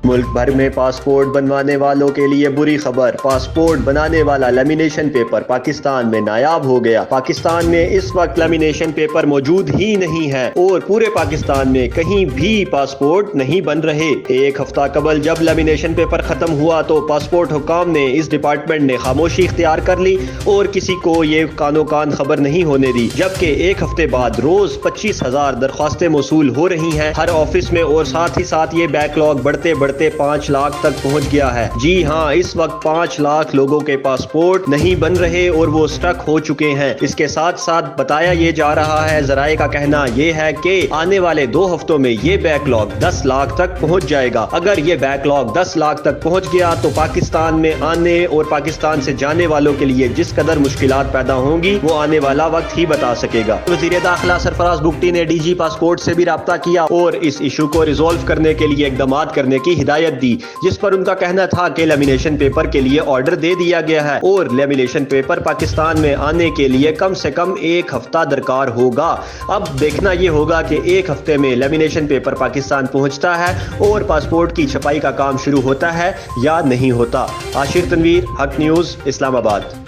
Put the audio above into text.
ملک بھر میں پاسپورٹ بنوانے والوں کے لیے بری خبر۔ پاسپورٹ بنانے والا لیمینیشن پیپر پاکستان میں نایاب ہو گیا۔ پاکستان میں اس وقت لیمینیشن پیپر موجود ہی نہیں ہے اور پورے پاکستان میں کہیں بھی پاسپورٹ نہیں بن رہے۔ ایک ہفتہ قبل جب لیمینیشن پیپر ختم ہوا تو پاسپورٹ حکام نے اس ڈپارٹمنٹ نے خاموشی اختیار کر لی اور کسی کو یہ کانوں کان خبر نہیں ہونے دی، جبکہ ایک ہفتے بعد روز 25,000 درخواستیں موصول ہو رہی ہیں ہر آفس میں، اور ساتھ ہی ساتھ یہ بیک لاگ بڑھتے 5 لاکھ تک پہنچ گیا ہے۔ جی ہاں، اس وقت 5 لاکھ لوگوں کے پاسپورٹ نہیں بن رہے اور وہ سٹک ہو چکے ہیں۔ اس کے ساتھ ساتھ بتایا یہ جا رہا ہے، ذرائع کا کہنا یہ ہے کہ آنے والے 2 ہفتوں میں یہ بیک لاگ 10 لاکھ تک پہنچ جائے گا۔ اگر یہ بیک لاگ 10 لاکھ تک پہنچ گیا تو پاکستان میں آنے اور پاکستان سے جانے والوں کے لیے جس قدر مشکلات پیدا ہوں گی وہ آنے والا وقت ہی بتا سکے گا۔ وزیر داخلہ سرفراز بگٹی نے ڈی جی پاسپورٹ سے بھی رابطہ کیا اور اس ایشو کو ریزولو کرنے کے لیے اقدامات کرنے کی ہدایت دی، جس پر ان کا کہنا تھا کہ لیمینیشن پیپر کے لیے آرڈر دے دیا گیا ہے اور لیمینیشن پیپر پاکستان میں آنے کے لیے کم سے کم 1 ہفتہ درکار ہوگا۔ اب دیکھنا یہ ہوگا کہ 1 ہفتے میں لیمینیشن پیپر پاکستان پہنچتا ہے اور پاسپورٹ کی چھپائی کا کام شروع ہوتا ہے یا نہیں ہوتا۔ عاشر تنویر، حق نیوز، اسلام آباد۔